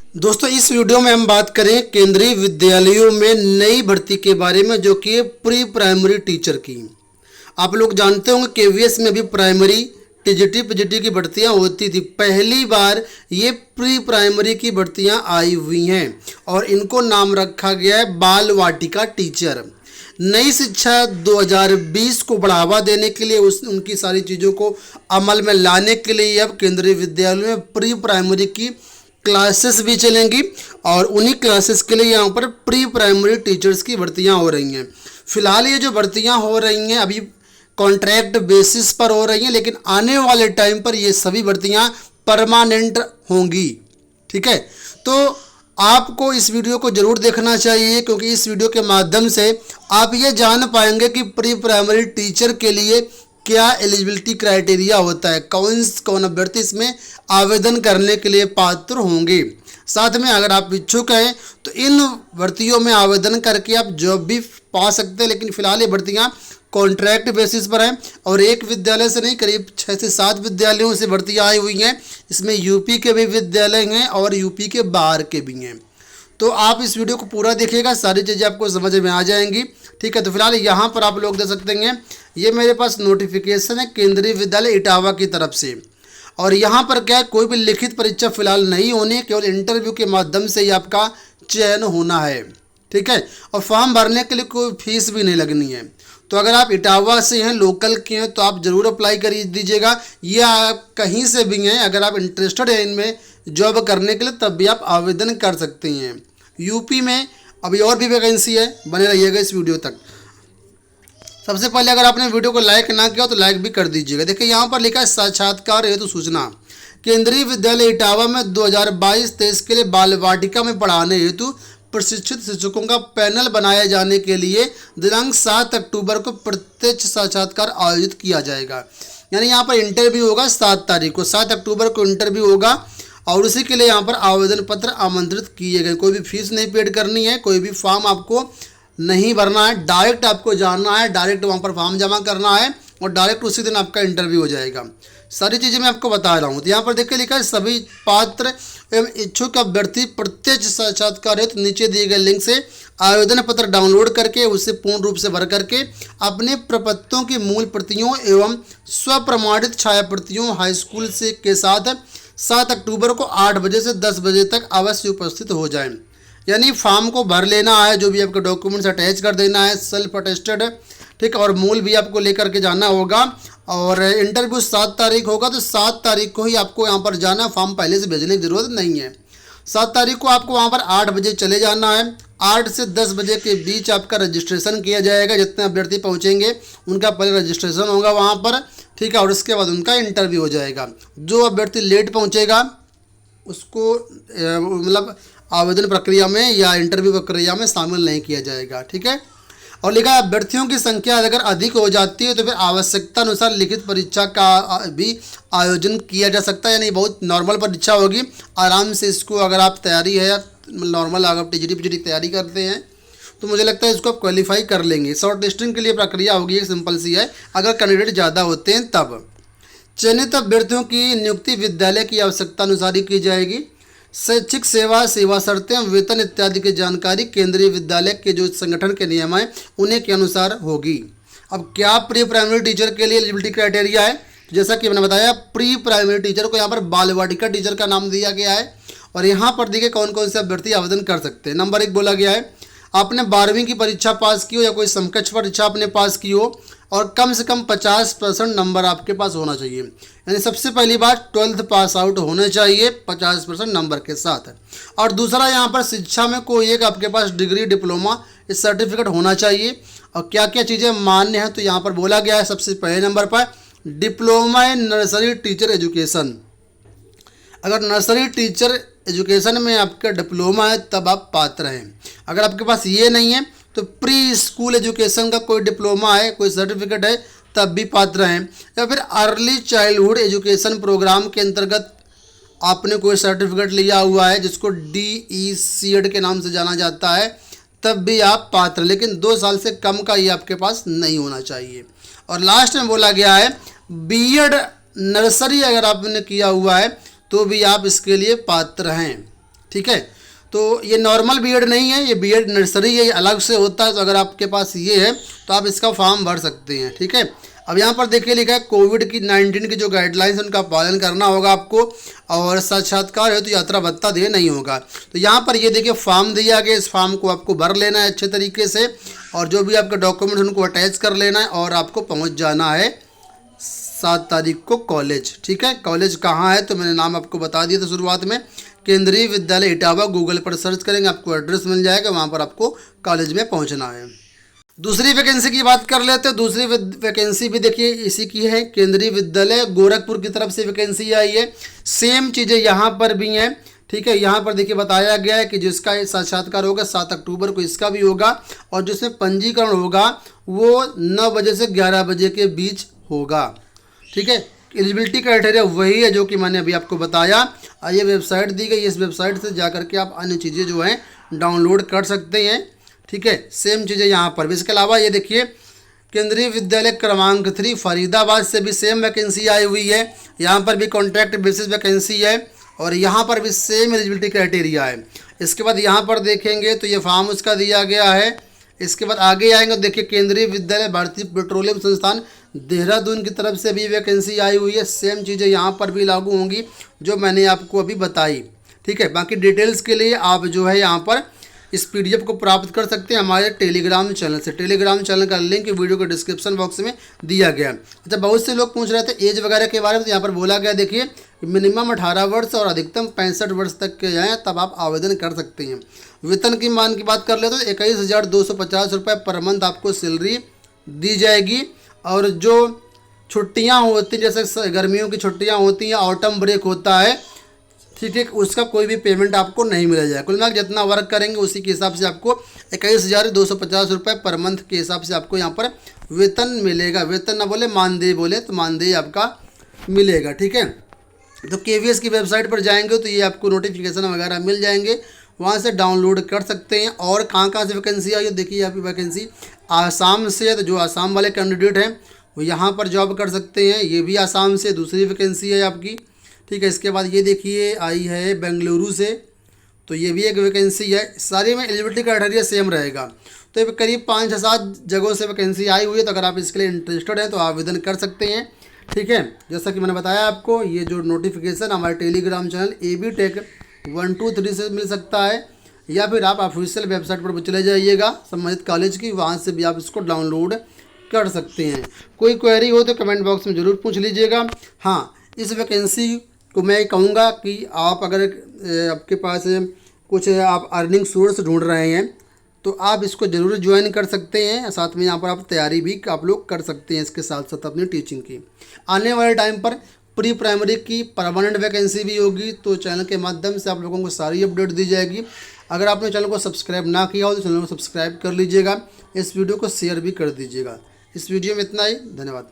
दोस्तों इस वीडियो में हम बात करें केंद्रीय विद्यालयों में नई भर्ती के बारे में, जो कि प्री प्राइमरी टीचर की। आप लोग जानते होंगे केवीएस में भी प्राइमरी टीजीटी पीजीटी की भर्तियां होती थी। पहली बार ये प्री प्राइमरी की भर्तियां आई हुई हैं और इनको नाम रखा गया है बाल वाटिका टीचर। नई शिक्षा 2020 को बढ़ावा देने के लिए उनकी सारी चीज़ों को अमल में लाने के लिए अब केंद्रीय विद्यालयों में प्री प्राइमरी की क्लासेस भी चलेंगी और उन्हीं क्लासेस के लिए यहाँ पर प्री प्राइमरी टीचर्स की भर्तियाँ हो रही हैं। फिलहाल ये जो भर्तियाँ हो रही हैं अभी कॉन्ट्रैक्ट बेसिस पर हो रही हैं, लेकिन आने वाले टाइम पर ये सभी भर्तियाँ परमानेंट होंगी। ठीक है, तो आपको इस वीडियो को ज़रूर देखना चाहिए, क्योंकि इस वीडियो के माध्यम से आप ये जान पाएंगे कि प्री प्राइमरी टीचर के लिए क्या एलिजिबिलिटी क्राइटेरिया होता है, कौन अभ्यर्थी इसमें आवेदन करने के लिए पात्र होंगे। साथ में अगर आप इच्छुक हैं तो इन भर्तियों में आवेदन करके आप जॉब भी पा सकते हैं, लेकिन फिलहाल ये भर्तियाँ कॉन्ट्रैक्ट बेसिस पर हैं और एक विद्यालय से नहीं, करीब 6 से 7 विद्यालयों से भर्तियाँ आई हुई हैं। इसमें यूपी के भी विद्यालय हैं और यूपी के बाहर के भी हैं। तो आप इस वीडियो को पूरा देखिएगा, सारी चीज़ें आपको समझ में आ जाएंगी। ठीक है, तो फिलहाल यहाँ पर आप लोग देख सकते हैं, ये मेरे पास नोटिफिकेशन है केंद्रीय विद्यालय इटावा की तरफ से। और यहाँ पर क्या है, कोई भी लिखित परीक्षा फिलहाल नहीं होनी, केवल इंटरव्यू के माध्यम से ही आपका चयन होना है। ठीक है, और फॉर्म भरने के लिए कोई फीस भी नहीं लगनी है। तो अगर आप इटावा से हैं, लोकल के हैं, तो आप ज़रूर अप्लाई कर दीजिएगा, या आप कहीं से भी हैं, अगर आप इंटरेस्टेड हैं इनमें जॉब करने के लिए तब भी आप आवेदन कर सकते हैं। यूपी में अभी और भी वैकेंसी है, बने रहिएगा इस वीडियो तक। सबसे पहले अगर आपने वीडियो को लाइक ना किया तो लाइक भी कर दीजिएगा। देखिए यहाँ पर लिखा है साक्षात्कार हेतु सूचना। केंद्रीय विद्यालय इटावा में 2022-23 के लिए बाल वाटिका में पढ़ाने हेतु प्रशिक्षित शिक्षकों का पैनल बनाए जाने के लिए दिनांक 7 अक्टूबर को प्रत्यक्ष साक्षात्कार आयोजित किया जाएगा। यानी यहाँ पर इंटरव्यू होगा 7 तारीख को, 7 अक्टूबर को इंटरव्यू होगा और उसी के लिए यहाँ पर आवेदन पत्र आमंत्रित किए गए। कोई भी फीस नहीं पेड करनी है, कोई भी फॉर्म आपको नहीं भरना है, डायरेक्ट आपको जाना है, डायरेक्ट वहाँ पर फॉर्म जमा करना है और डायरेक्ट उसी दिन आपका इंटरव्यू हो जाएगा। सारी चीज़ें मैं आपको बता रहा हूँ। तो यहाँ पर देखिए लिखा है सभी पात्र एवं इच्छुक अभ्यर्थी प्रत्यक्ष साक्षात्कार हेतु नीचे दिए गए लिंक से आवेदन पत्र डाउनलोड करके उसे पूर्ण रूप से भर करके अपने प्रपत्रों की मूल प्रतियों एवं स्वप्रमाणित छाया प्रतियों हाई स्कूल से के साथ 7 अक्टूबर को 8 बजे से 10 बजे तक अवश्य उपस्थित हो जाएं। यानी फॉर्म को भर लेना है, जो भी आपके डॉक्यूमेंट्स अटैच कर देना है, सेल्फ अटेस्टेड, ठीक, और मूल भी आपको लेकर के जाना होगा। और इंटरव्यू 7 तारीख होगा, तो 7 तारीख को ही आपको यहाँ पर जाना है, फॉर्म पहले से भेजने की ज़रूरत नहीं है। 7 तारीख को आपको वहाँ पर 8 बजे चले जाना है। 8 से 10 बजे के बीच आपका रजिस्ट्रेशन किया जाएगा। जितने अभ्यर्थी पहुँचेंगे उनका पहले रजिस्ट्रेशन होगा वहाँ पर, ठीक है, और उसके बाद उनका इंटरव्यू हो जाएगा। जो अभ्यर्थी लेट पहुँचेगा उसको मतलब आवेदन प्रक्रिया में या इंटरव्यू प्रक्रिया में शामिल नहीं किया जाएगा। ठीक है, और लिखा है अभ्यर्थियों की संख्या अगर अधिक हो जाती है तो फिर आवश्यकता अनुसार लिखित परीक्षा का भी आयोजन किया जा सकता है। यानी बहुत नॉर्मल परीक्षा होगी, आराम से इसको अगर आप तैयारी है नॉर्मल, अगर टीजीटी पीजीटी तैयारी करते हैं तो मुझे लगता है इसको आप क्वालिफाई कर लेंगे। शॉर्ट लिस्टिंग के लिए प्रक्रिया होगी, एक सिंपल सी है, अगर कैंडिडेट ज़्यादा होते हैं तब। चयनित अभ्यर्थियों की नियुक्ति विद्यालय की आवश्यकता अनुसार ही की जाएगी। शैक्षिक सेवा, सेवा शर्तें, वेतन इत्यादि की जानकारी केंद्रीय विद्यालय के जो संगठन के नियम हैं उन्हीं के अनुसार होगी। अब क्या प्री प्राइमरी टीचर के लिए एलिजिबिलिटी क्राइटेरिया है, जैसा कि मैंने बताया प्री प्राइमरी टीचर को यहाँ पर बाल वाटिका टीचर का नाम दिया गया है। और यहाँ पर देखिए कौन कौन से अभ्यर्थी आवेदन कर सकते हैं। नंबर 1 बोला गया है आपने 12वीं की परीक्षा पास की हो या कोई समकक्ष परीक्षा आपने पास की हो और कम से कम 50% नंबर आपके पास होना चाहिए। यानी सबसे पहली बात 12th पास आउट होने चाहिए 50% नंबर के साथ। और दूसरा यहाँ पर शिक्षा में कोई एक आपके पास डिग्री, डिप्लोमा, इस सर्टिफिकेट होना चाहिए। और क्या क्या चीज़ें मान्य हैं तो यहाँ पर बोला गया है सबसे पहले नंबर पर diploma in nursery teacher education. अगर नर्सरी टीचर एजुकेशन में आपका डिप्लोमा है तब आप पात्र हैं। अगर आपके पास ये नहीं है तो प्री स्कूल एजुकेशन का कोई डिप्लोमा है, कोई सर्टिफिकेट है तब भी पात्र हैं। या फिर अर्ली चाइल्डहुड एजुकेशन प्रोग्राम के अंतर्गत आपने कोई सर्टिफिकेट लिया हुआ है जिसको DECED के नाम से जाना जाता है तब भी आप पात्र, लेकिन 2 साल से कम का ये आपके पास नहीं होना चाहिए। और लास्ट में बोला गया है BEd नर्सरी अगर आपने किया हुआ है तो भी आप इसके लिए पात्र हैं। ठीक है। तो ये नॉर्मल बीएड नहीं है, ये बीएड नर्सरी है, ये अलग से होता है। तो अगर आपके पास ये है तो आप इसका फॉर्म भर सकते हैं, ठीक है। अब यहाँ पर देखिए लिखा है कोविड की 19 की जो गाइडलाइंस उनका पालन करना होगा आपको, और साक्षात्कार है तो यात्रा भत्ता देय नहीं होगा। तो यहाँ पर ये देखिए फॉर्म दिया गया, इस फॉर्म को आपको भर लेना है अच्छे तरीके से, और जो भी आपके डॉक्यूमेंट उनको अटैच कर लेना है, और आपको पहुँच जाना है 7 तारीख को कॉलेज, ठीक है। कॉलेज कहाँ है तो मैंने नाम आपको बता दिया था शुरुआत में, केंद्रीय विद्यालय इटावा। गूगल पर सर्च करेंगे आपको एड्रेस मिल जाएगा, वहाँ पर आपको कॉलेज में पहुँचना है। दूसरी वैकेंसी की बात कर लेते हैं। दूसरी वैकेंसी भी देखिए इसी की है, केंद्रीय विद्यालय गोरखपुर की तरफ से वैकेंसी आई है। सेम चीज़ें यहाँ पर भी हैं, ठीक है। यहाँ पर देखिए बताया गया है कि जिसका साक्षात्कार होगा 7 अक्टूबर को, इसका भी होगा, और जिसमें पंजीकरण होगा वो 9 बजे से 11 बजे के बीच होगा, ठीक है। एलिजिबिलिटी क्राइटेरिया वही है जो कि मैंने अभी आपको बताया। ये वेबसाइट दी गई, इस वेबसाइट से जा करके आप अन्य चीज़ें जो हैं डाउनलोड कर सकते हैं, ठीक है। सेम चीज़ें यहाँ पर भी। इसके अलावा ये देखिए केंद्रीय विद्यालय क्रमांक 3 फरीदाबाद से भी सेम वैकेंसी आई हुई है। यहाँ पर भी कॉन्ट्रैक्ट बेसिस वैकेंसी है, और यहाँ पर भी सेम एलिजिबिलिटी क्राइटेरिया है। इसके बाद यहाँ पर देखेंगे तो ये फॉर्म उसका दिया गया है। इसके बाद आगे आएंगे तो देखिए केंद्रीय विद्यालय भारतीय पेट्रोलियम संस्थान देहरादून की तरफ से भी वैकेंसी आई हुई है। सेम चीज़ें यहाँ पर भी लागू होंगी जो मैंने आपको अभी बताई, ठीक है। बाकी डिटेल्स के लिए आप जो है यहाँ पर इस पीडीएफ को प्राप्त कर सकते हैं हमारे टेलीग्राम चैनल से। टेलीग्राम चैनल का लिंक वीडियो के डिस्क्रिप्शन बॉक्स में दिया गया। अच्छा, बहुत से लोग पूछ रहे थे एज वगैरह के बारे में, तो यहाँ पर बोला गया देखिए मिनिमम 18 वर्ष और अधिकतम 65 वर्ष तक के जाएँ तब आप आवेदन कर सकते हैं। वेतन की मान की बात कर ले तो 21,250 रुपये पर मंथ आपको सैलरी दी जाएगी, और जो छुट्टियाँ होती हैं जैसे गर्मियों की छुट्टियाँ होती हैं, ऑटम ब्रेक होता है, ठीक है, उसका कोई भी पेमेंट आपको नहीं मिला जाएगा। कुल मिलाकर जितना वर्क करेंगे उसी के हिसाब से आपको 21,250 रुपये पर मंथ के हिसाब से आपको यहाँ पर वेतन मिलेगा। वेतन ना बोले मानदेय बोले तो मानदेय आपका मिलेगा, ठीक है। तो केवीएस की वेबसाइट पर जाएंगे तो ये आपको नोटिफिकेशन वगैरह मिल जाएंगे, वहाँ से डाउनलोड कर सकते हैं। और कहाँ कहाँ से वैकेंसी आई है देखिए, यहाँ की वैकेंसी आसाम से है, तो जो आसाम वाले कैंडिडेट हैं वो यहाँ पर जॉब कर सकते हैं। ये भी आसाम से दूसरी वैकेंसी है आपकी, ठीक है। इसके बाद ये देखिए आई है बेंगलुरु से, तो ये भी एक वैकेंसी है। सारी में एलिजिबिलिटी क्राइटेरिया सेम रहेगा। तो ये करीब 5 या 7 जगहों से वैकेंसी आई हुई है। तो अगर आप इसके लिए इंटरेस्टेड हैं तो आवेदन कर सकते हैं, ठीक है। जैसा कि मैंने बताया आपको, ये जो नोटिफिकेशन हमारे टेलीग्राम चैनल AB Tech 123 से मिल सकता है, या फिर आप ऑफिशियल वेबसाइट पर चले जाइएगा संबंधित कॉलेज की, वहाँ से भी आप इसको डाउनलोड कर सकते हैं। कोई क्वेरी हो तो कमेंट बॉक्स में ज़रूर पूछ लीजिएगा। हाँ, इस वैकेंसी को मैं कहूँगा कि आप अगर आपके पास कुछ आप अर्निंग सोर्स ढूंढ रहे हैं तो आप इसको ज़रूर ज्वाइन कर सकते हैं। साथ में यहाँ पर आप तैयारी भी आप लोग कर सकते हैं इसके साथ साथ अपनी टीचिंग की। आने वाले टाइम पर प्री प्राइमरी की परमानेंट वैकेंसी भी होगी, तो चैनल के माध्यम से आप लोगों को सारी अपडेट दी जाएगी। अगर आपने चैनल को सब्सक्राइब ना किया हो तो चैनल को सब्सक्राइब कर लीजिएगा, इस वीडियो को शेयर भी कर दीजिएगा। इस वीडियो में इतना ही, धन्यवाद।